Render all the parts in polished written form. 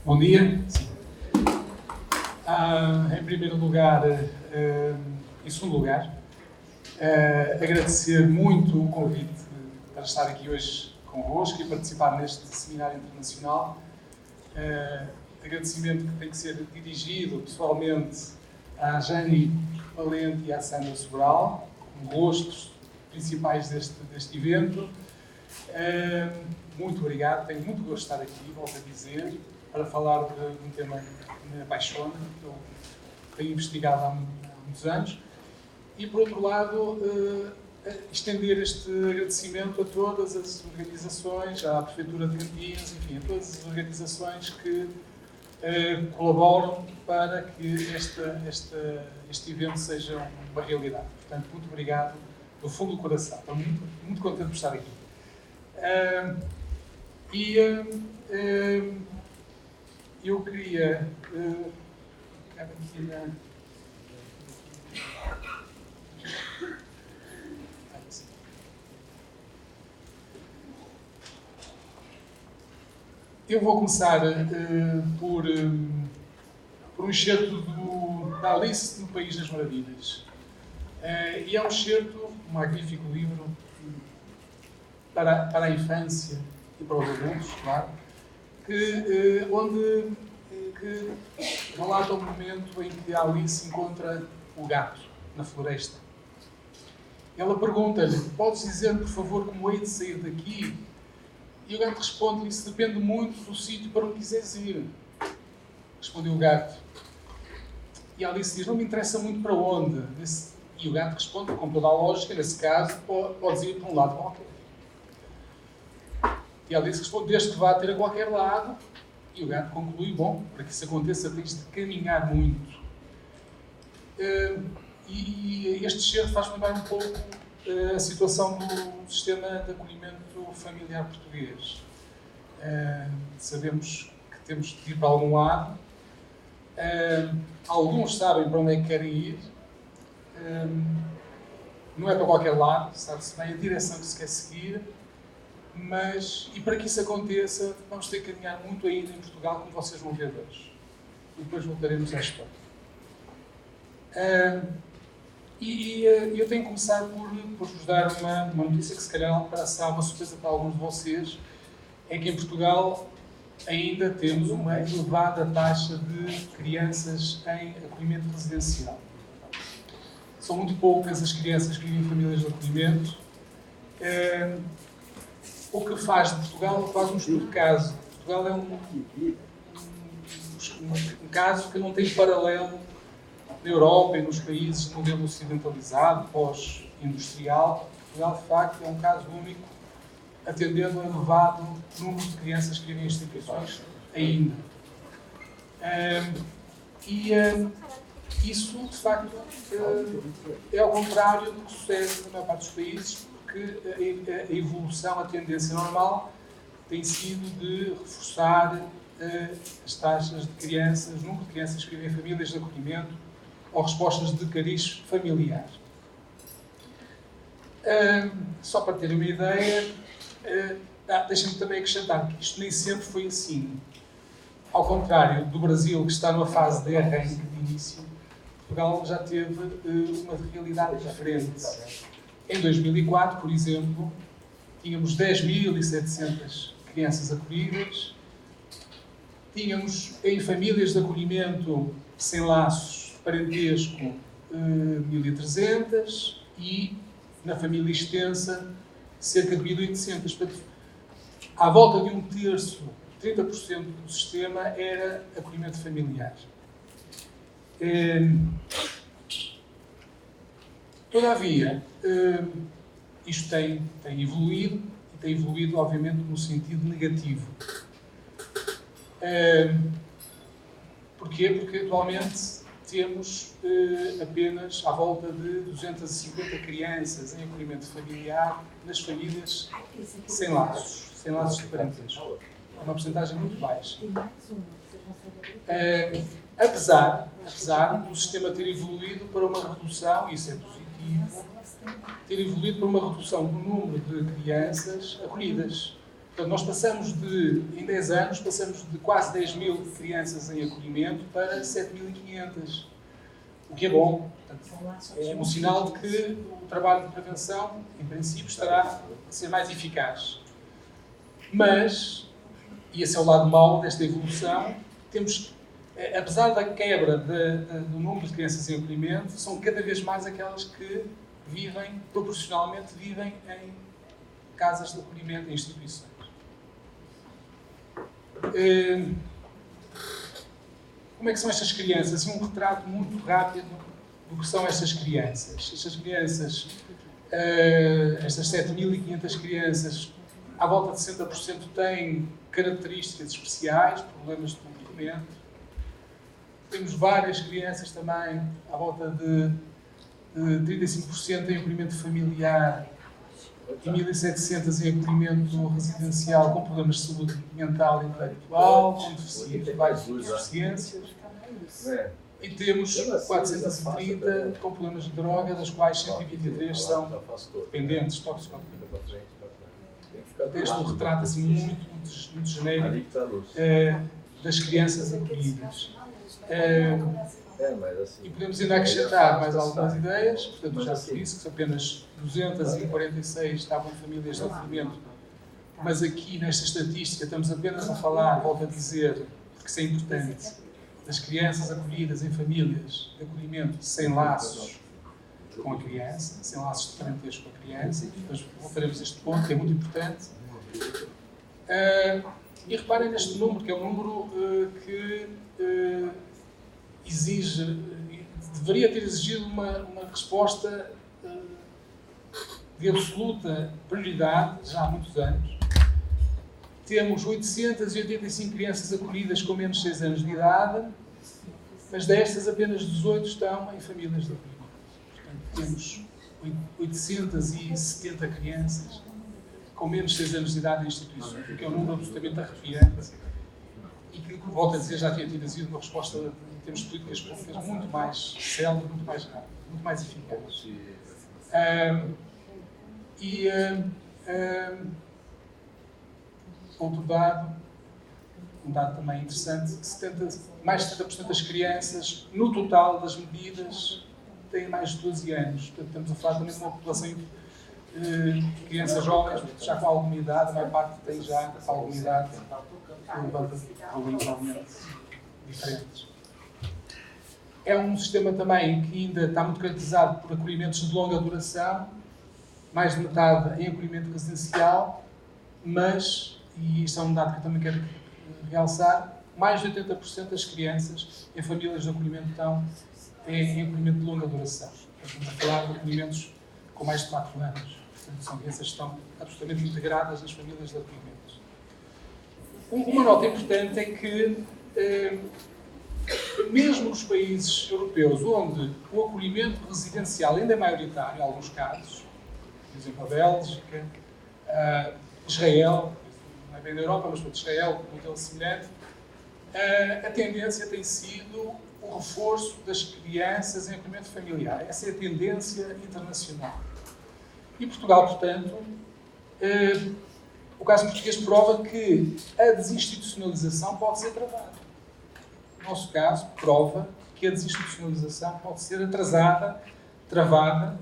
Bom dia. Em primeiro lugar, em segundo lugar, agradecer muito o convite para estar aqui hoje convosco e participar neste seminário internacional. Agradecimento que tem que ser dirigido pessoalmente à Jane Valente e à Sandra Sobral, como rostos principais deste evento. Muito obrigado, tenho muito gosto de estar aqui, volto a dizer, para falar de um tema que me apaixona, que eu tenho investigado há muitos anos. E, por outro lado, estender este agradecimento a todas as organizações, à Prefeitura de Campinas, enfim, a todas as organizações que colaboram para que este evento seja uma realidade. Portanto, muito obrigado do fundo do coração. Estou muito contente por estar aqui. Eu queria... Eu vou começar por um excerto da Alice no País das Maravilhas. E é um excerto, um magnífico livro para a infância e para os adultos, claro, que relata o momento em que a Alice encontra o gato na floresta. Ela pergunta-lhe: podes dizer-me, por favor, como hei de sair daqui? E o gato responde-lhe: isso depende muito do sítio para onde quiseres ir. Respondeu o gato. E a Alice diz: não me interessa muito para onde. E o gato responde, com toda a lógica: nesse caso, podes ir para um lado qualquer. E a Alice responde: desde que vá ter a qualquer lado. E o gato conclui: bom, para que isso aconteça tens de caminhar muito. E este excerto faz lembrar um pouco a situação do sistema de acolhimento familiar português. Sabemos que temos de ir para algum lado. Alguns sabem para onde é que querem ir. Não é para qualquer lado, sabe-se bem a direção que se quer seguir. E para que isso aconteça, vamos ter que caminhar muito ainda em Portugal, como vocês vão ver hoje. E depois voltaremos à história. Eu tenho que começar por vos dar uma notícia que se calhar será uma surpresa para alguns de vocês. É que em Portugal ainda temos uma elevada taxa de crianças em acolhimento residencial. São muito poucas as crianças que vivem em famílias de acolhimento. O que faz de Portugal faz um estudo de caso. Portugal é um caso que não tem paralelo na Europa e nos países de modelo ocidentalizado, pós-industrial. Portugal, de facto, é um caso único, atendendo a elevado número de crianças que vivem em instituições ainda. Isso, de facto, é ao contrário do que sucede na maior parte dos países, porque a evolução, a tendência normal, tem sido de reforçar as taxas de crianças, o número de crianças que vivem em famílias de acolhimento ou respostas de cariz familiar. Só para terem uma ideia, deixem-me também acrescentar que isto nem sempre foi assim. Ao contrário do Brasil, que está numa fase de arranque, de início, Portugal já teve uma realidade diferente. Em 2004, por exemplo, tínhamos 10.700 crianças acolhidas, tínhamos em famílias de acolhimento sem laços de parentesco 1.300 e na família extensa cerca de 1.800. Portanto, à volta de um terço, 30% do sistema era acolhimento familiar. Todavia, isto tem evoluído, e tem evoluído, obviamente, no sentido negativo. Porquê? Porque atualmente temos apenas à volta de 250 crianças em acolhimento familiar nas famílias sem laços de parentesco. É uma porcentagem muito baixa. Apesar do sistema ter evoluído para uma redução, isso é positivo, ter evoluído para uma redução do número de crianças acolhidas. Portanto, nós em 10 anos, passamos de quase 10.000 crianças em acolhimento para 7.500, o que é bom. Portanto, é um sinal de que o trabalho de prevenção, em princípio, estará a ser mais eficaz. Mas, e esse é o lado mau desta evolução, temos, apesar da quebra do número de crianças em acolhimento, são cada vez mais aquelas que proporcionalmente vivem em casas de acolhimento, em instituições. Como é que são estas crianças? Um retrato muito rápido do que são estas crianças. Estas 7.500 crianças, à volta de 60% têm características especiais, problemas de comportamento. Temos várias crianças também, à volta de 35% em acolhimento familiar e 1.700 em acolhimento residencial com problemas de saúde mental e intelectual, com várias deficiências. E temos 430 com problemas de droga, das quais 123 são dependentes, toxicodependentes. Este é um retrato assim, muito genérico das crianças acolhidas. E podemos ainda acrescentar mais algumas ideias. Portanto, já se disse que apenas 246 estavam em famílias de acolhimento, mas aqui nesta estatística estamos apenas a falar, volto a dizer, porque isso é importante, das crianças acolhidas em famílias de acolhimento sem laços com a criança, sem laços de parentesco com a criança, e depois voltaremos a este ponto, que é muito importante. E reparem neste número, que é um número que deveria ter exigido uma resposta de absoluta prioridade, já há muitos anos. Temos 885 crianças acolhidas com menos de 6 anos de idade, mas destas apenas 18 estão em famílias de acolhimento. Portanto, temos 870 crianças com menos de 6 anos de idade em instituições, o que é um número absolutamente arrepiante e que, volto a dizer, já tinha tido sido uma resposta em termos de políticas públicas muito mais célere, muito mais rápida, muito mais eficaz. Outro dado, um dado também interessante, que mais de 70% das crianças, no total das medidas, têm mais de 12 anos. Portanto, estamos a falar também de uma população de crianças jovens, já com alguma idade, a maior parte tem já alguma idade, levanta problemas obviamente diferentes. É um sistema também que ainda está muito caracterizado por acolhimentos de longa duração, mais de metade em acolhimento residencial, mas, e isto é um dado que eu também quero realçar, mais de 80% das crianças em famílias de acolhimento estão em acolhimento de longa duração. Estamos a falar de acolhimentos com mais de 4 anos. Portanto, são crianças que estão absolutamente integradas nas famílias de acolhimento. Uma nota importante é que, mesmo nos países europeus, onde o acolhimento residencial ainda é maioritário, em alguns casos, por exemplo, a Bélgica, Israel, não é bem da Europa, mas para Israel, um modelo semelhante, a tendência tem sido o reforço das crianças em acolhimento familiar. Essa é a tendência internacional. E Portugal, portanto, o caso português prova que a desinstitucionalização pode ser travada. No nosso caso, prova que a desinstitucionalização pode ser atrasada, travada,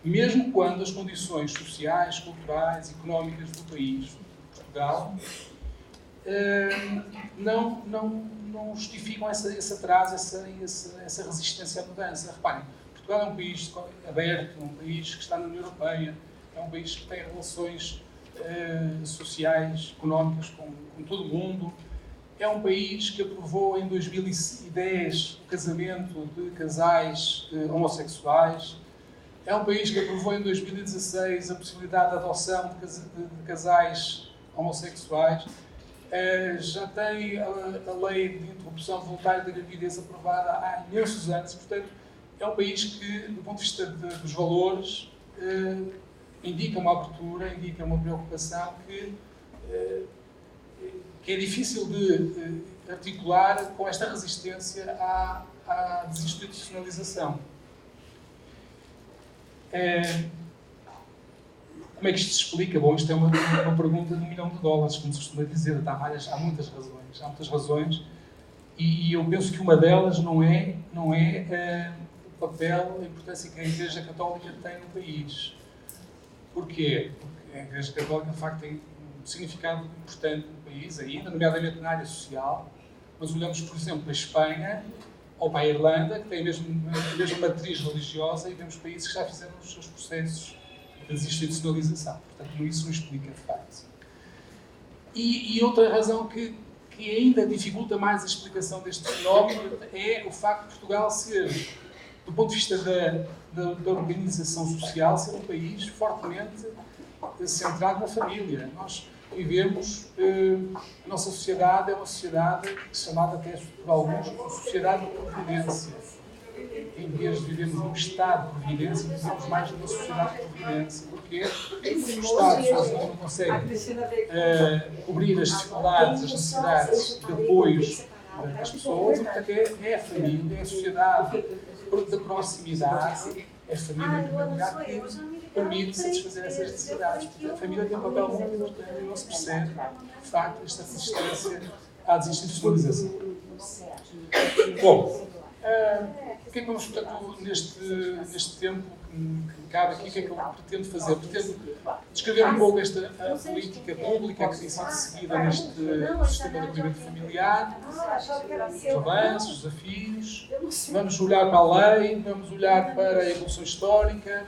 mesmo quando as condições sociais, culturais, económicas do país, Portugal, não justificam esse atraso, essa resistência à mudança. Reparem, Portugal é um país aberto, é um país que está na União Europeia, é um país que tem relações sociais, económicas com todo o mundo. É um país que aprovou em 2010 o casamento de casais homossexuais. É um país que aprovou em 2016 a possibilidade de adoção de casais homossexuais. Já tem a lei de interrupção voluntária da gravidez aprovada há imensos anos. Portanto, é um país que, do ponto de vista dos valores, indica uma abertura, indica uma preocupação que é difícil de articular com esta resistência à desinstitucionalização. Como é que isto se explica? Bom, isto é uma pergunta de $1 milhão, como se costuma dizer. Há muitas razões. E eu penso que uma delas não é o papel, a importância que a Igreja Católica tem no país. Porquê? Porque a Igreja Católica, de facto, tem um significado importante no país ainda, nomeadamente na área social. Mas olhamos, por exemplo, para a Espanha ou para a Irlanda, que tem a mesma matriz religiosa, e vemos países que já fizeram os seus processos de desinstitucionalização. Portanto, isso não explica, de facto. E outra razão que ainda dificulta mais a explicação deste fenómeno é o facto de Portugal ser, do ponto de vista da organização social, ser um país fortemente centrado na família. Nós vivemos, a nossa sociedade é uma sociedade chamada até por alguns uma sociedade de providência. Em vez de vivermos num Estado de providência, vivemos mais numa sociedade de providência. Porquê? Porque o Estado sozinho não consegue cobrir as dificuldades, as necessidades de apoios das pessoas, e portanto é a família, é a sociedade da proximidade, é a família, em primeiro lugar, que permite satisfazer essas necessidades. Portanto, a família tem um papel muito importante e não se percebe, de facto, esta resistência à desinstitucionalização. Bom, o que é que vamos, portanto, neste tempo que me cabe aqui, o que é que eu pretendo fazer? Pretendo descrever um pouco esta política pública que tem sido seguida neste sistema de acolhimento familiar, os avanços, os desafios. Vamos olhar para a lei, vamos olhar para a evolução histórica,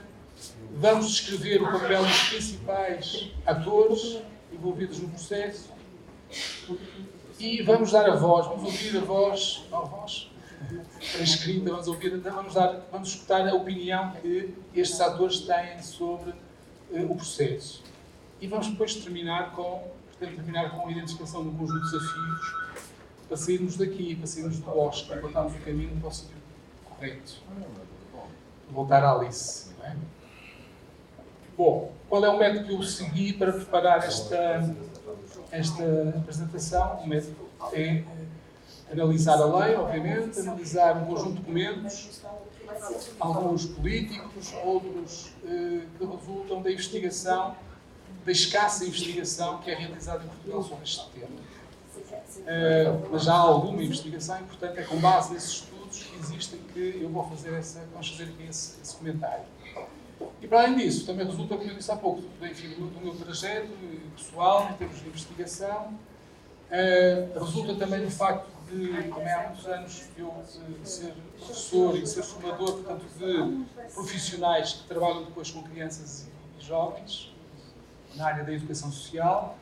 vamos descrever o papel dos principais atores envolvidos no processo e vamos dar a voz, vamos ouvir a voz, a escrita, vamos escutar a opinião que estes atores têm sobre o processo. E vamos depois terminar com a identificação de um conjunto de desafios para sairmos daqui, para sairmos do bosque, para encontrarmos o caminho para o sítio correto. Voltar à Alice, não é? Bom, qual é o método que eu segui para preparar esta apresentação? O método é analisar a lei, obviamente, analisar um conjunto de documentos, alguns políticos, outros que resultam da investigação, da escassa investigação que é realizada em Portugal sobre este tema. Mas já há alguma investigação e, portanto, é com base nesses estudos que existem que vamos fazer aqui esse comentário. E, para além disso, também resulta, como eu disse há pouco, do meu trajeto pessoal, em termos de investigação, resulta também do facto de, também há muitos anos, eu ser professor e ser formador, portanto, de profissionais que trabalham depois com crianças e jovens, na área da educação social,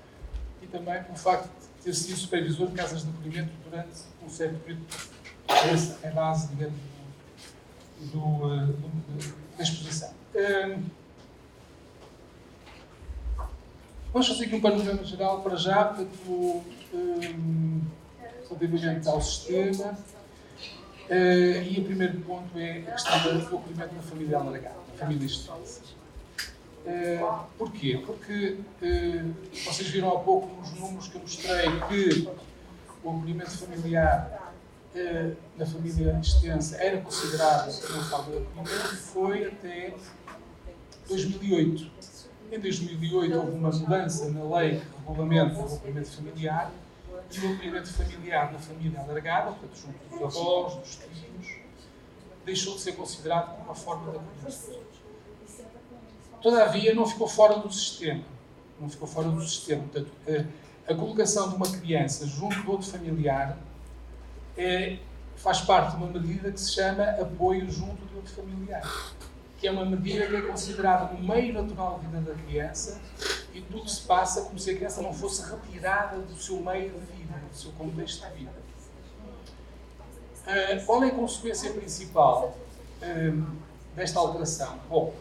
e também pelo facto de ter sido supervisor de casas de acolhimento durante um certo período. Essa é a base, digamos, da exposição. Vamos fazer aqui um panorama geral para já, portanto, relativamente ao sistema. E o primeiro ponto é a questão do acolhimento da família alargada, da família extensa. Porquê? Porque vocês viram há pouco nos números que eu mostrei que o acolhimento familiar na família extensa era considerado uma forma de acolhimento e foi até 2008. Em 2008 houve uma mudança na lei que regulamenta o acolhimento familiar e o acolhimento familiar na família alargada, portanto, junto dos avós, dos tios, deixou de ser considerado como uma forma de acolhimento. Todavia, não ficou fora do sistema. Portanto, a colocação de uma criança junto de outro familiar faz parte de uma medida que se chama apoio junto de outro familiar, que é uma medida que é considerada no meio natural de vida da criança e tudo se passa como se a criança não fosse retirada do seu meio de vida, do seu contexto de vida. Qual é a consequência principal desta alteração? Bom,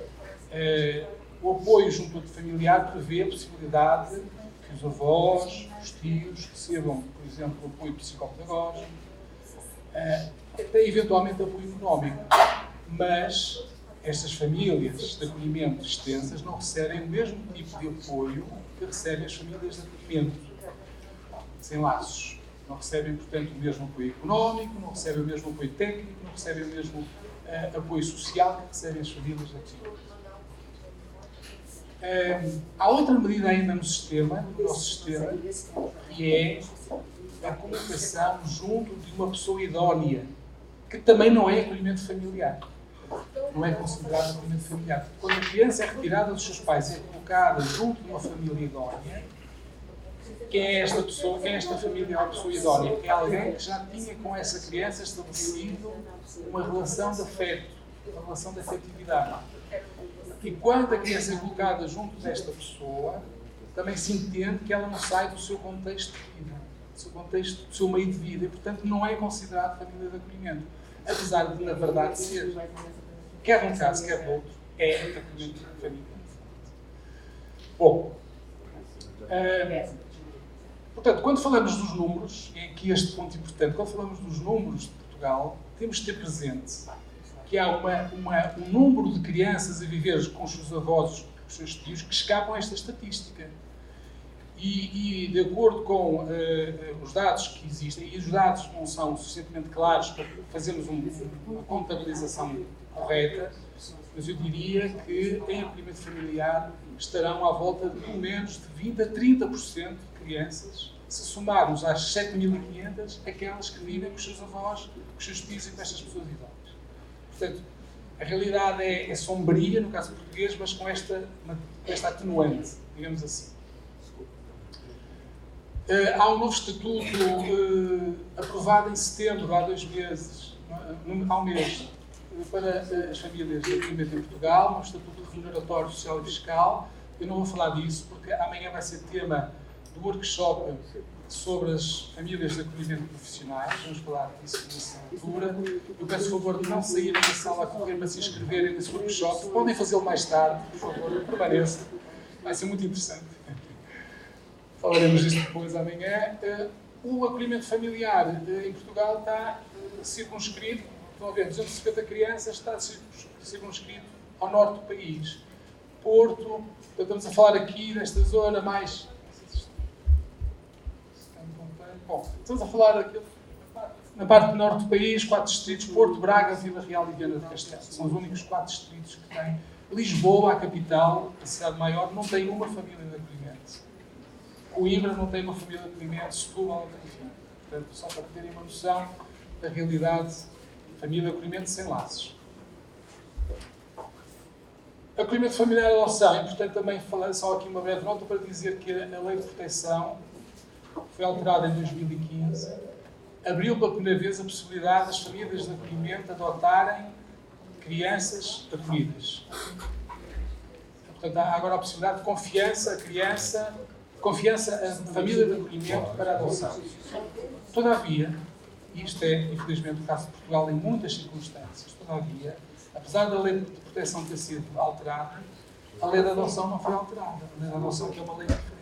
o apoio junto ao familiar prevê a possibilidade que os avós, os tios, recebam, por exemplo, o apoio psicopedagógico, até eventualmente apoio económico, mas estas famílias de acolhimento extensas não recebem o mesmo tipo de apoio que recebem as famílias de acolhimento sem laços. Não recebem, portanto, o mesmo apoio económico, não recebem o mesmo apoio técnico, não recebem o mesmo apoio social que recebem as famílias de acolhimento. Há outra medida ainda no sistema, no nosso sistema, que é a colocação junto de uma pessoa idónea, que também não é acolhimento familiar. Não é considerado acolhimento familiar. Quando a criança é retirada dos seus pais e é colocada junto de uma família idónea, quem é esta pessoa, quem é esta família ou a pessoa idónea? É alguém que já tinha com essa criança estabelecido uma relação de afeto, uma relação de afetividade. E quando a criança é colocada junto desta pessoa, também se entende que ela não sai do seu contexto de vida, do seu contexto, do seu meio de vida, e portanto não é considerado família de acolhimento. Apesar de, na verdade, ser, quer num caso, quer no outro, é acolhimento de família. Bom, portanto, quando falamos dos números, e aqui este ponto importante, quando falamos dos números de Portugal, temos de ter presente que há um número de crianças a viver com os seus avós, com os seus tios, que escapam a esta estatística. E de acordo com os dados que existem, e os dados não são suficientemente claros para fazermos uma contabilização correta, mas eu diria que em acolhimento familiar estarão à volta de pelo menos de 20% a 30% de crianças, se somarmos às 7.500 aquelas que vivem com os seus avós, com os seus tios e com estas pessoas idóneas. Portanto, a realidade é sombria, no caso português, mas com esta atenuante, digamos assim. Há um novo estatuto aprovado em setembro, há 2 meses, há um mês, para as famílias de acolhimento em Portugal, um estatuto remuneratório social e fiscal. Eu não vou falar disso, porque amanhã vai ser tema do workshop sobre as famílias de acolhimento profissionais. Vamos falar disso nessa altura. Eu peço, por favor, de não saírem da sala a correr, mas se inscreverem nesse workshop. Podem fazê-lo mais tarde, por favor, permaneçam. Vai ser muito interessante. Falaremos disto depois amanhã. O acolhimento familiar em Portugal está circunscrito, estão a ver, 250 crianças, está circunscrito ao norte do país. Porto, estamos a falar aqui nesta zona mais... Bom, estamos a falar aqui, na parte do norte do país, 4 distritos, Porto, Braga, Vila Real e Viana do Castelo. São os únicos 4 distritos que têm. Lisboa, a capital, a cidade maior, não tem uma família de acolhimento. Coimbra não tem uma família de acolhimento, Setúbal, enfim. Portanto, só para terem uma noção da realidade, família de acolhimento sem laços. Acolhimento familiar e adoção. É importante também falar só aqui uma breve nota para dizer que a Lei de Proteção foi alterada em 2015, abriu pela primeira vez a possibilidade das famílias de acolhimento adotarem crianças acolhidas. Portanto, há agora a possibilidade de confiança a família de acolhimento para a adoção. Todavia, e isto é, infelizmente, o caso de Portugal em muitas circunstâncias, todavia, apesar da lei de proteção ter sido alterada, a lei da adoção não foi alterada. A lei da adoção que é uma lei diferente.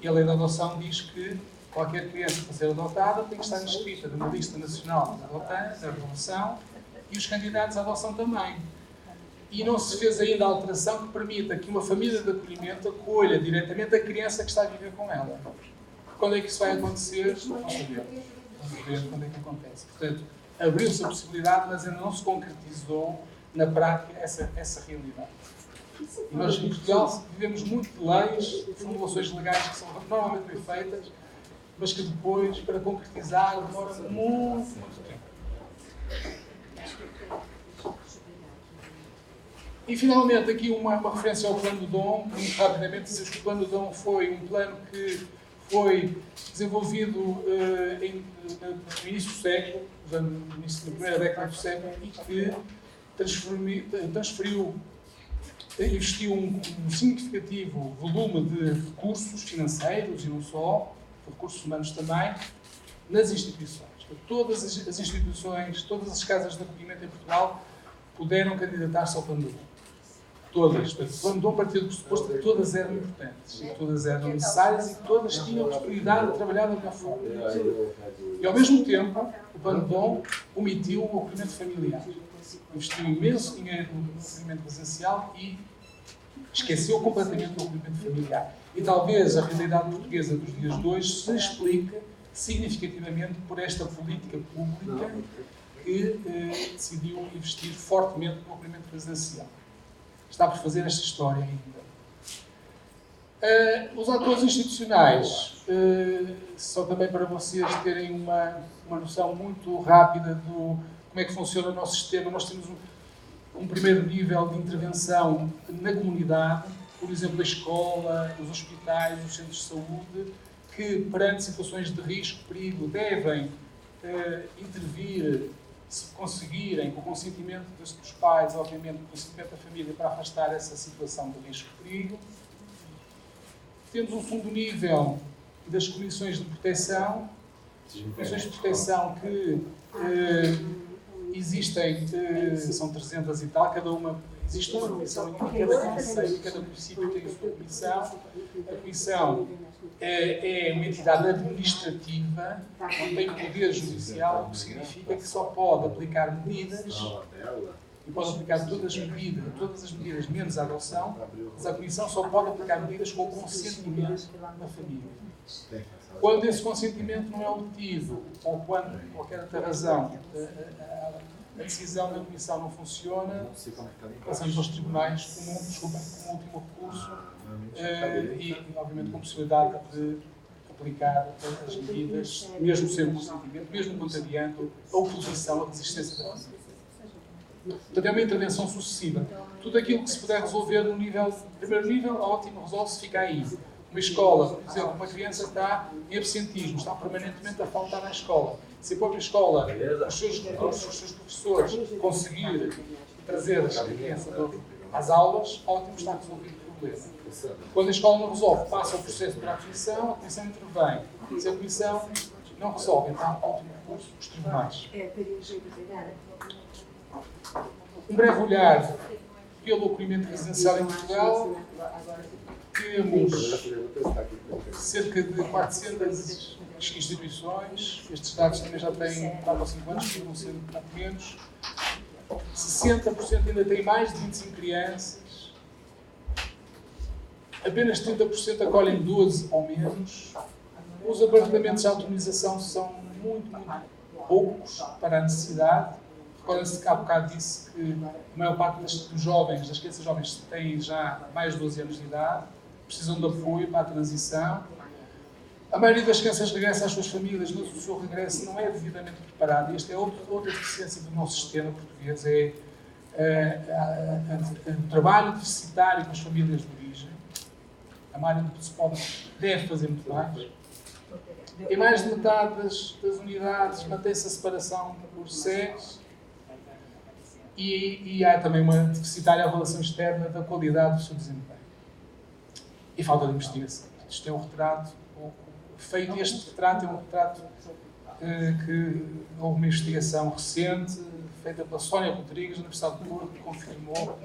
E a lei da adoção diz que qualquer criança para ser adotada tem que estar inscrita numa lista nacional da adoção e os candidatos à adoção também. E não se fez ainda a alteração que permita que uma família de acolhimento acolha diretamente a criança que está a viver com ela. Quando é que isso vai acontecer? Não sabemos. Vamos ver quando é que acontece. Portanto, abriu-se a possibilidade, mas ainda não se concretizou na prática essa realidade. E nós, em Portugal, vivemos muito de leis, de formulações legais que são normalmente bem feitas, mas que depois, para concretizar, demora muito tempo. E, finalmente, aqui uma referência ao Plano Dom. Muito rapidamente, dizer que o Plano Dom foi um plano que foi desenvolvido no início do século, no início da primeira década do século, e que investiu um significativo volume de recursos financeiros e não só, recursos humanos também, nas instituições. Todas as instituições, todas as casas de acolhimento em Portugal puderam candidatar-se ao Plano Dom. Todas. O Plano Dom partiu do pressuposto que todas eram importantes, e todas eram necessárias e que todas tinham a oportunidade de trabalhar da melhor forma. E, ao mesmo tempo, o Plano Dom omitiu o acolhimento familiar. Investiu imenso dinheiro no acolhimento presencial e esqueceu completamente o acolhimento familiar. E talvez a realidade portuguesa dos dias de hoje se explique significativamente por esta política pública que decidiu investir fortemente no acolhimento presencial. Está por fazer esta história ainda. Os atores institucionais, só também para vocês terem uma noção muito rápida do como é que funciona o nosso sistema. Nós temos um primeiro nível de intervenção na comunidade, por exemplo, a escola, os hospitais, os centros de saúde, que perante situações de risco, perigo, devem intervir, se conseguirem, com o consentimento dos pais, obviamente, com o consentimento da família, para afastar essa situação de risco, perigo. Temos um segundo nível das comissões de proteção, comissões de proteção que existem, são 300 e tal, cada uma, existe uma comissão em cada conselho, cada município tem a sua comissão. A comissão é uma entidade administrativa, não tem poder judicial, o que significa que só pode aplicar medidas, e pode aplicar todas as medidas menos a adoção, mas a Comissão só pode aplicar medidas com o consentimento da família. Quando esse consentimento não é obtido, ou quando, por qualquer outra razão, a decisão da Comissão não funciona, passamos aos tribunais como último recurso e, obviamente, com a possibilidade de aplicar as medidas, mesmo sem o consentimento, mesmo contrariando a oposição, a resistência da família. Portanto, é uma intervenção sucessiva. Tudo aquilo que se puder resolver no primeiro nível, ótimo, resolve-se, fica aí. Uma escola, por exemplo, uma criança está em absentismo, está permanentemente a faltar na escola. Se a própria escola, os seus recursos, os seus professores, conseguir trazer a criança às aulas, ótimo, está resolvido o problema. Quando a escola não resolve, passa o processo para a Comissão intervém. Se a Comissão não resolve, então, ótimo recurso, os tribunais. Um breve olhar pelo acolhimento residencial em Portugal. Temos cerca de 400 instituições. Estes dados também já têm 4 ou 5 anos, que vão ser um pouco menos. 60% ainda têm mais de 25 crianças. Apenas 30% acolhem 12 ou menos. Os apartamentos de autorização são muito poucos para a necessidade. Recordem-se que há bocado disse que a maior parte dos jovens, das crianças jovens, têm já mais de 12 anos de idade, precisam de apoio para a transição. A maioria das crianças regressa às suas famílias, mas o seu regresso não é devidamente preparado. E esta é outra deficiência do nosso sistema português, é o trabalho deficitário com as famílias de origem. A maioria deve fazer muito mais. Em mais de metade das unidades mantém-se a separação por sexo. E há também uma deficitária avaliação externa da qualidade do seu desempenho. E falta de investigação. Isto é um retrato, feito este retrato, é um retrato que houve uma investigação recente, feita pela Sónia Rodrigues, da Universidade de Porto, que confirmou,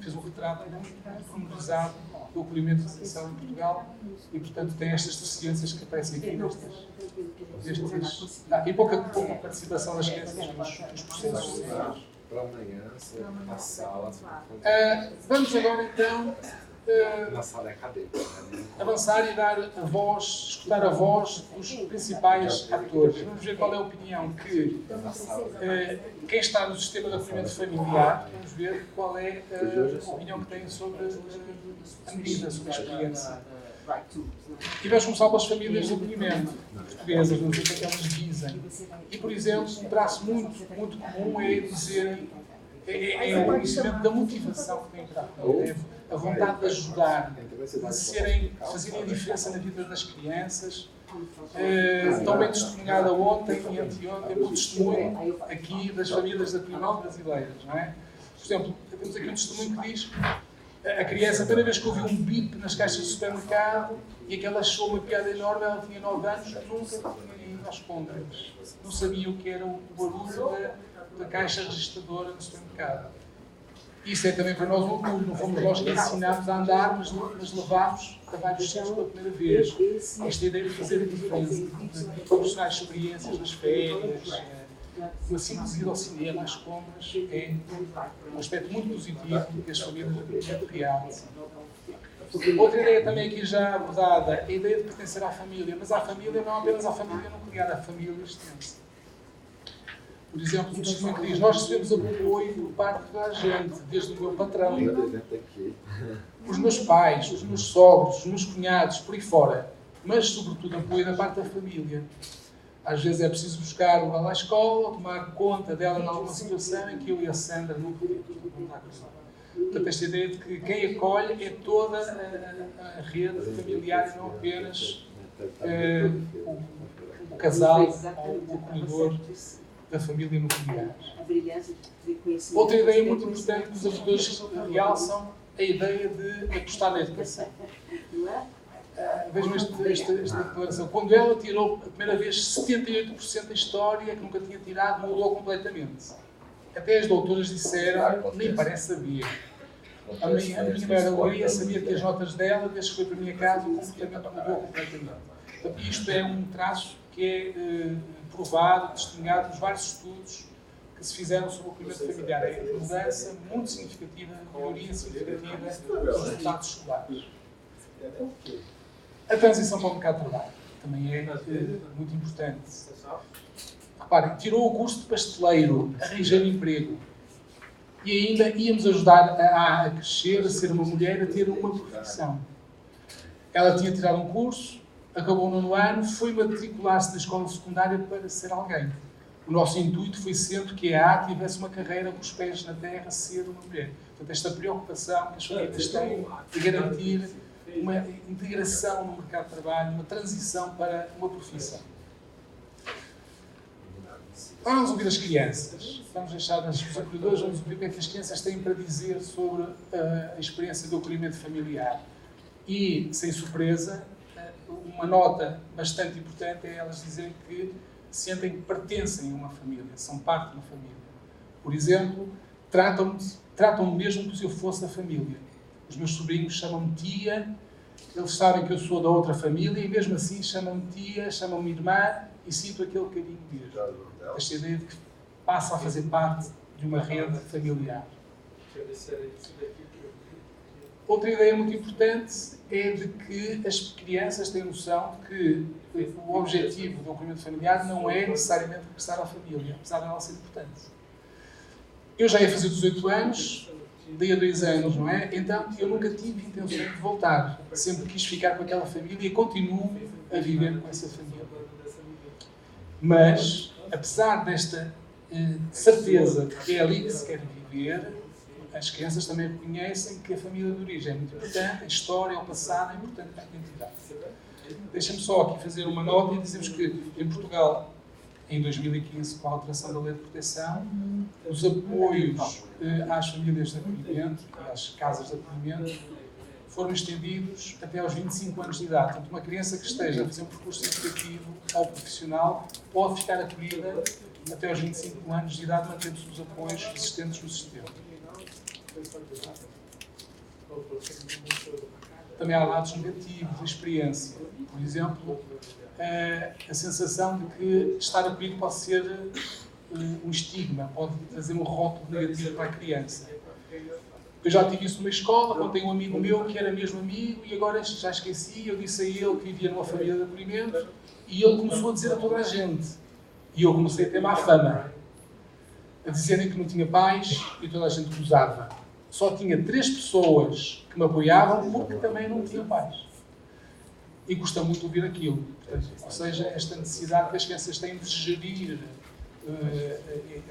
fez um retrato muito pormenorizado do acolhimento residencial em Portugal e, portanto, tem estas deficiências que aparecem aqui e pouca participação das crianças nos processos. Para amanhã, na sala. Vamos agora então na sala acadêmica, avançar e dar a voz, escutar a voz dos principais atores. Vamos ver qual é a opinião que quem está no sistema de acolhimento familiar, vamos ver qual é a opinião que tem sobre a medida, sobre a experiência. E vamos começar pelas famílias de acolhimento portuguesas, vamos ver o que é que elas dizem. E, por exemplo, um traço muito comum é dizerem, é o conhecimento da motivação que têm para a família, a vontade de ajudar, de fazerem a diferença na vida das crianças. Tão bem testemunhada ontem e anteontem, o testemunho aqui das famílias de acolhimento brasileiras, não é? Por exemplo, temos aqui um testemunho que diz a criança, a primeira vez que ouviu um bip nas caixas de supermercado e aquela achou uma piada enorme, ela tinha 9 anos, nunca tinha ido às compras. Não sabia o que era o barulho da caixa registradora do supermercado. Isso é também para nós um orgulho. Não fomos nós que ensinámos a andar, mas levámos a vários sítios pela primeira vez. Esta ideia de fazer a diferença, de proporcionar experiências nas férias, de assim ir ao cinema, às compras, é um aspecto muito positivo que as famílias realçam. Outra ideia também aqui já abordada é a ideia de pertencer à família, mas à família não apenas à família nuclear, à família extensa. Por exemplo, o testemunho que diz: nós recebemos apoio por parte de toda a gente, desde o meu patrão, os meus pais, os meus sogros, os meus cunhados, por aí fora, mas sobretudo apoio da parte da família. Às vezes é preciso buscar lá à escola, tomar conta dela em alguma situação em que eu e a Sandra não podemos. Portanto, esta ideia de que quem acolhe é toda a rede familiar e não apenas o casal ou o acolhedor da família nuclear. Outra ideia muito importante que os autores realçam é a ideia de apostar na educação. Vejam esta declaração. Quando ela tirou a primeira vez 78% da história, que nunca tinha tirado, mudou completamente. Até as doutoras disseram: nem parece saber. A minha maior alegria sabia que as notas dela, desde que foi para a minha casa, o comportamento mudou completamente. Portanto, isto é um traço que é provado, testemunhado nos vários estudos que se fizeram sobre o acolhimento familiar. É uma mudança muito significativa, melhoria significativa dos resultados escolares. A transição para o mercado de trabalho também é muito importante. Reparem, tirou o curso de pasteleiro, arranjando emprego. E ainda íamos ajudar a crescer, a ser uma mulher, a ter uma profissão. Ela tinha tirado um curso, acabou o 9º ano, foi matricular-se na escola secundária para ser alguém. O nosso intuito foi sempre que a A tivesse uma carreira com os pés na terra, ser uma mulher. Portanto, esta preocupação que as famílias têm de garantir uma integração no mercado de trabalho, uma transição para uma profissão. Vamos ouvir as crianças. Vamos deixar os acolhedores, vamos ouvir o que é que as crianças têm para dizer sobre a experiência do acolhimento familiar. E, sem surpresa, uma nota bastante importante é elas dizerem que sentem que pertencem a uma família, são parte de uma família. Por exemplo, tratam-me mesmo como se eu fosse da família. Os meus sobrinhos chamam-me tia, eles sabem que eu sou da outra família e mesmo assim chamam-me tia, chamam-me irmã e sinto aquele carinho mesmo. Esta ideia de que passa a fazer parte de uma rede familiar. Outra ideia muito importante é de que as crianças têm noção de que o objetivo do acolhimento familiar não é necessariamente regressar à família, apesar de ela ser importante. Eu já ia fazer 18 anos, daí a 2 anos, não é? Então eu nunca tive intenção de voltar. Sempre quis ficar com aquela família e continuo a viver com essa família. Mas, apesar desta certeza de que é ali que se quer viver, as crianças também reconhecem que a família de origem é muito importante, a história, o passado é importante para a identidade. Deixa-me só aqui fazer uma nota e dizemos que em Portugal, em 2015, com a alteração da Lei de Proteção, os apoios às famílias de acolhimento e às casas de acolhimento foram estendidos até aos 25 anos de idade. Portanto, uma criança que esteja a fazer um percurso educativo ou profissional pode ficar acolhida até aos 25 anos de idade, mantendo-se os apoios existentes no sistema. Também há lados negativos da experiência. Por exemplo, a sensação de que estar acolhido pode ser um estigma, pode trazer um rótulo negativo para a criança. Eu já tive isso numa escola, quando tenho um amigo meu que era mesmo amigo e agora já esqueci, eu disse a ele que vivia numa família de acolhimento e ele começou a dizer a toda a gente. E eu comecei a ter má fama, a dizerem que não tinha pais e toda a gente gozava. Só tinha 3 pessoas que me apoiavam porque também não tinham pais. E custa muito ouvir aquilo. Portanto, ou seja, esta necessidade que as crianças têm de gerir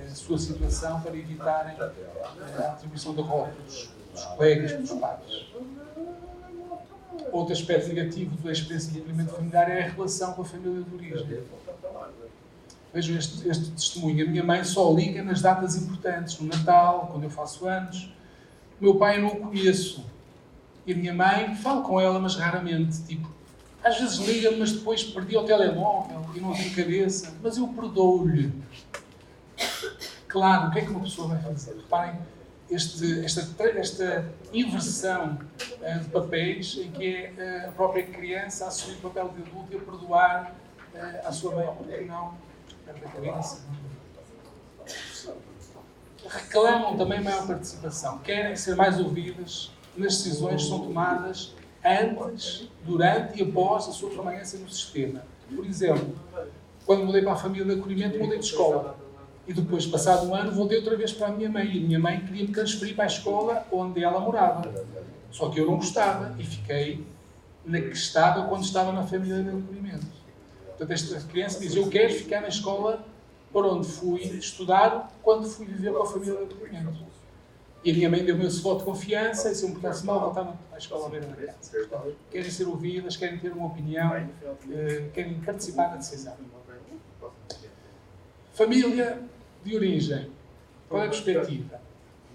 a sua situação para evitarem a atribuição de rótulos dos colegas, dos pais. Outro aspecto negativo da experiência de acolhimento familiar é a relação com a família de origem. Vejam este testemunho. A minha mãe só liga nas datas importantes, no Natal, quando eu faço anos. O meu pai eu não o conheço. E a minha mãe, falo com ela, mas raramente. Tipo, às vezes liga-me, mas depois perdi o telemóvel e não tenho cabeça. Mas eu perdoo-lhe. Claro, o que é que uma pessoa vai fazer? Reparem, esta inversão de papéis em que é a própria criança a assumir o papel de adulto e a perdoar a sua mãe, porque não perde a cabeça. Reclamam também maior participação, querem ser mais ouvidas nas decisões que são tomadas antes, durante e após a sua permanência no sistema. Por exemplo, quando mudei para a família de acolhimento, mudei de escola. E depois, passado um ano, voltei outra vez para a minha mãe. E a minha mãe queria me transferir para a escola onde ela morava. Só que eu não gostava e fiquei na que estava quando estava na família de acolhimento. Portanto, esta criança diz, eu quero ficar na escola para onde fui estudar quando fui viver com a família de acolhimento. E a minha mãe deu-me esse voto de confiança e se eu me portasse mal, voltava à escola à beira da casa. Portanto, querem ser ouvidas, querem ter uma opinião, querem participar na decisão. Família de origem. Qual é a perspectiva?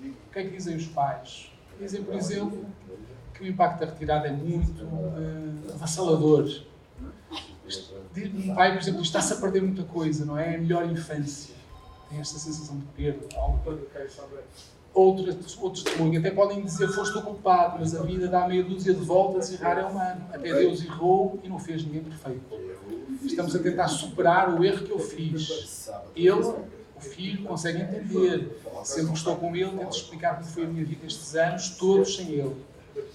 O que é que dizem os pais? Dizem, por exemplo, que o impacto da retirada é muito avassalador. Um pai, por exemplo, está-se a perder muita coisa, não é? É a melhor infância. Tem esta sensação de perda. Outros testemunhos até podem dizer, foste o culpado, mas a vida dá meia dúzia de voltas e raro é humano. Até Deus errou e não fez ninguém perfeito. Estamos a tentar superar o erro que eu fiz. Ele, o filho, consegue entender. Sempre que estou com ele, tento explicar como foi a minha vida estes anos, todos sem ele.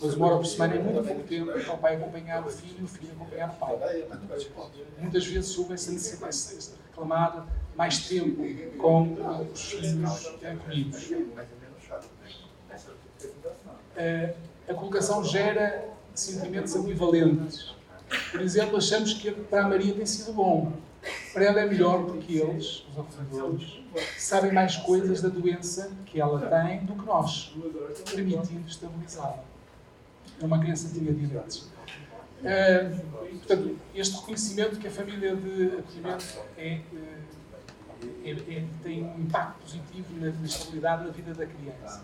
Mas uma hora por semana é muito pouco tempo para o pai acompanhar o filho e o filho acompanhar o pai. Muitas vezes houve essa necessidade de reclamar mais tempo com os filhos acolhidos. A colocação gera sentimentos ambivalentes. Por exemplo, achamos que para a Maria tem sido bom. Para ela é melhor porque eles, os acolhedores, sabem mais coisas da doença que ela tem do que nós, permitindo estabilizá-la. É uma criança tinha direitos. Portanto, este reconhecimento que a família de acolhimento tem um impacto positivo na estabilidade na vida da criança.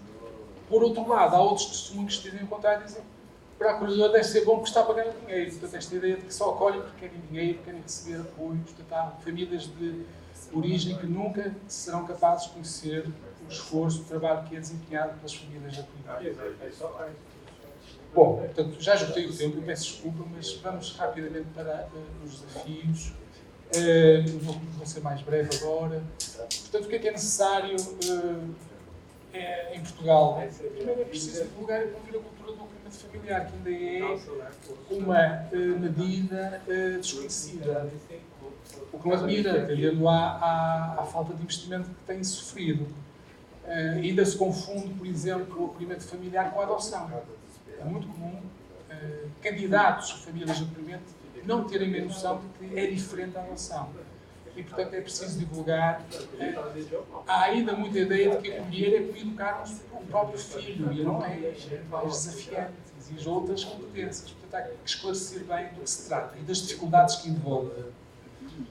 Por outro lado, há outros testemunhos que dizem o contrário, dizem para o acolhedor deve ser bom porque está a pagar dinheiro. Portanto, esta ideia de que só acolhem porque querem dinheiro, querem receber apoio. Portanto, há famílias de origem que nunca serão capazes de conhecer o esforço, o trabalho que é desempenhado pelas famílias de acolhimento. Bom, portanto, já esgotei o tempo, peço desculpa, mas vamos rapidamente para os desafios. Vou ser mais breve agora. Portanto, o que é necessário em Portugal? Primeiro é preciso divulgar e promover a cultura do acolhimento familiar, que ainda é uma medida desconhecida. O que não admira, atendendo à falta de investimento que tem sofrido. Ainda se confunde, por exemplo, o acolhimento familiar com a adoção. É muito comum candidatos a famílias de acolhimento não terem a noção de que é diferente a adoção. E, portanto, é preciso divulgar. Há ainda muita ideia de que acolher é como educar o próprio filho, e não é. É mais desafiante, exige outras competências. Portanto, há que esclarecer bem do que se trata e das dificuldades que envolve.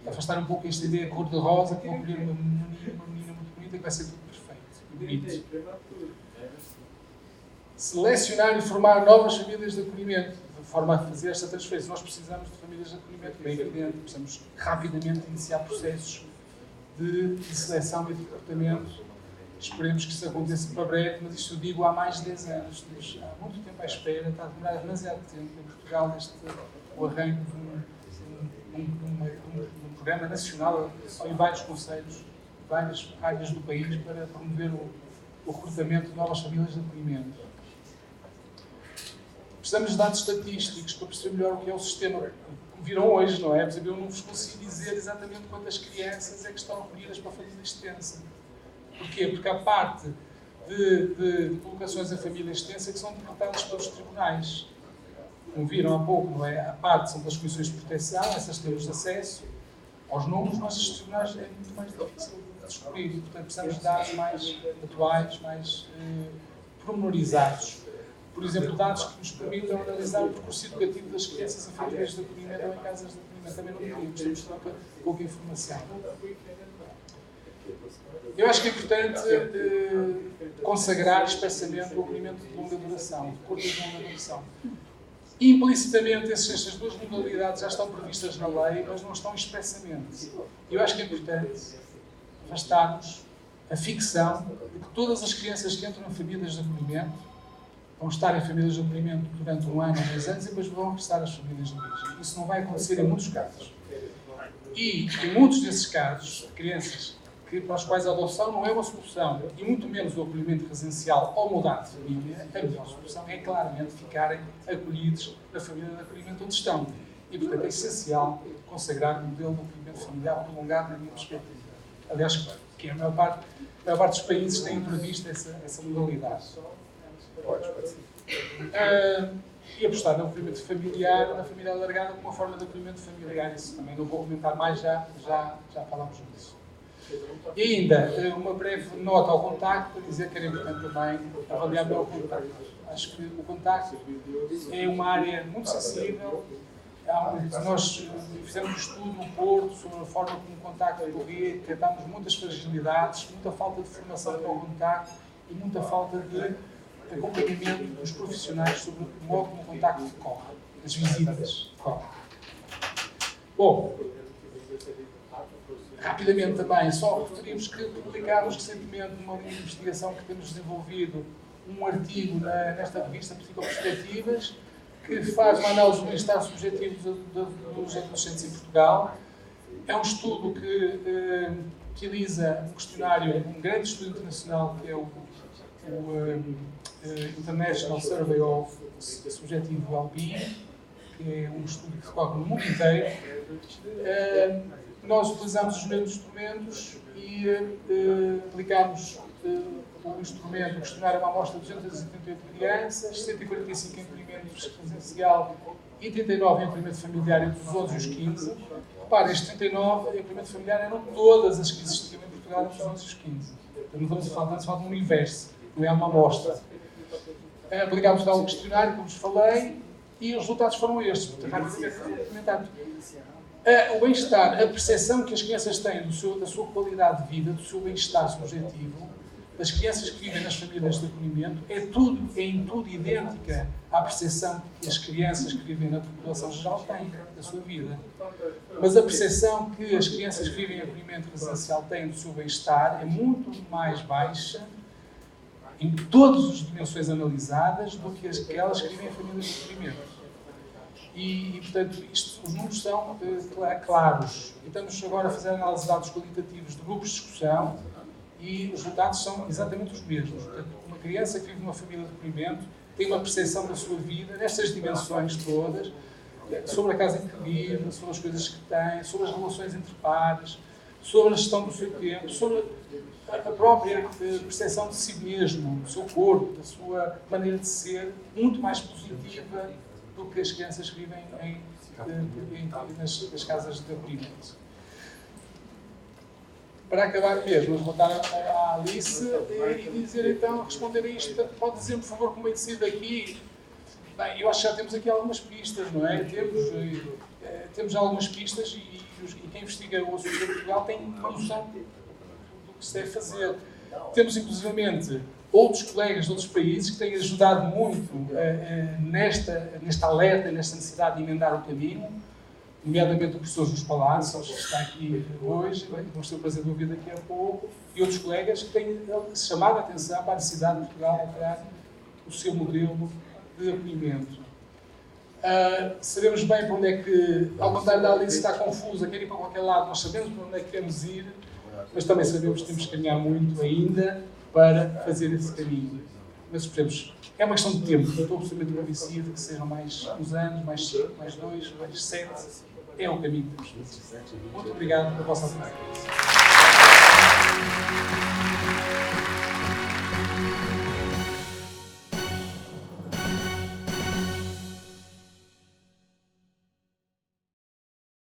Afastar um pouco esta ideia cor-de-rosa, que vão acolher uma menina muito bonita, que vai ser tudo perfeito e bonito. Selecionar e formar novas famílias de acolhimento, de forma a fazer esta transferência. Nós precisamos de famílias de acolhimento, bem evidente. Precisamos rapidamente iniciar processos de seleção e de recrutamento. Esperemos que isso aconteça para breve, mas isto eu digo há mais de 10 anos. Estamos há muito tempo à espera, está a demorar demasiado tempo em Portugal o arranque de um programa nacional em vários concelhos, várias áreas do país, para promover o recrutamento de novas famílias de acolhimento. Precisamos de dados estatísticos para perceber melhor o que é o sistema. Viram hoje, não é? Por exemplo, eu não vos consigo dizer exatamente quantas crianças é que estão recolhidas para a família extensa. Porquê? Porque há parte de colocações em família extensa que são decretadas pelos tribunais. Como viram há pouco, não é? A parte são das comissões de proteção, essas temos acesso aos números, mas os tribunais é muito mais difícil de descobrir. E, portanto, precisamos de dados mais atuais, mais pormenorizados. Por exemplo, dados que nos permitam analisar o percurso educativo das crianças em famílias de acolhimento ou em casas de acolhimento. Também não temos, temos pouca informação. Eu acho que é importante consagrar expressamente o acolhimento de longa duração, de curta e de longa duração. Implicitamente, estas duas modalidades já estão previstas na lei, mas não estão expressamente. Eu acho que é importante afastarmos a ficção de que todas as crianças que entram em famílias de acolhimento vão estar em famílias de acolhimento durante 1 ano ou 2 anos e depois vão regressar às famílias de origem. Isso não vai acontecer em muitos casos. E, em muitos desses casos, crianças para os quais a adoção não é uma solução, e muito menos o acolhimento residencial ou mudar de família, a melhor solução é claramente ficarem acolhidos na família de acolhimento onde estão. E, portanto, é essencial consagrar um modelo de acolhimento familiar prolongado na minha perspectiva. Aliás, que a maior parte dos países tem previsto essa modalidade. E apostar no acolhimento familiar, na família alargada, como uma forma de acolhimento familiar. Isso também não vou comentar mais, já falámos disso. E ainda, uma breve nota ao contacto, para dizer que era importante também avaliar melhor o contacto. Acho que o contacto é uma área muito sensível. Nós fizemos um estudo no Porto sobre a forma como o contacto ocorria, detectámos muitas fragilidades, muita falta de formação para o contacto e muita falta de acompanhamento dos profissionais sobre o modo como o contacto decorre, as visitas decorrem. Bom, rapidamente também, só referimos que publicámos recentemente numa linha de investigação que temos desenvolvido um artigo nesta revista Psicoperspectivas, que faz uma análise do bem-estar subjetivo dos adolescentes em Portugal. É um estudo que utiliza um questionário, um grande estudo internacional, que é o International Survey of Subjective Wellbeing, que é um estudo que decorre no mundo inteiro. Nós utilizamos os mesmos instrumentos e aplicámos o instrumento, o questionário, uma amostra de 278 crianças, 145 em acolhimento residencial e 39 em acolhimento familiar entre os 11 e os 15. Repare, estes 39 em acolhimento familiar eram todas as que existiam em Portugal entre os 11 e os 15. Então, não estamos a falar de um universo, não é uma amostra. Aplicámos lá um questionário, como vos falei, e os resultados foram estes. Portanto, rapidamente comentando. O bem-estar, a percepção que as crianças têm da sua qualidade de vida, do seu bem-estar subjetivo, das crianças que vivem nas famílias de acolhimento, é em tudo idêntica à percepção que as crianças que vivem na população geral têm da sua vida. Mas a percepção que as crianças que vivem em acolhimento residencial têm do seu bem-estar é muito mais baixa em todas as dimensões analisadas do que aquelas que vivem em famílias de acolhimento. E portanto, os números são claros. E estamos agora a fazer análise de dados qualitativos de grupos de discussão e os resultados são exatamente os mesmos. Portanto, uma criança que vive numa família de acolhimento tem uma percepção da sua vida, nestas dimensões todas, sobre a casa em que vive, sobre as coisas que tem, sobre as relações entre pares, sobre a gestão do seu tempo, sobre a própria percepção de si mesmo, do seu corpo, da sua maneira de ser, muito mais positiva do que as crianças que vivem nas casas de acolhimento. Para acabar mesmo, vou voltar à Alice e dizer então, responder a isto. Pode dizer-me, por favor, como é que se daqui? Bem, eu acho que já temos aqui algumas pistas, não é? Temos algumas pistas e quem investiga o assunto em Portugal tem uma noção do que se deve fazer. Temos, inclusivamente, outros colegas de outros países que têm ajudado muito nesta alerta, nesta necessidade de emendar o caminho, nomeadamente o professor José Palácios, que está aqui hoje, vamos ter o prazer de ouvir daqui a pouco, e outros colegas que têm chamado a atenção para a necessidade de Portugal alterar o seu modelo de acolhimento. Sabemos bem para onde é que, ao contrário da Alice está confusa, quer ir para qualquer lado, nós sabemos para onde é que queremos ir, mas também sabemos que temos que caminhar muito ainda para fazer esse caminho. Mas esperemos, é uma questão de tempo, estou absolutamente convencido que serão mais uns anos, mais 5, mais 2, mais 7, é o caminho que temos que fazer. Muito obrigado pela vossa atenção.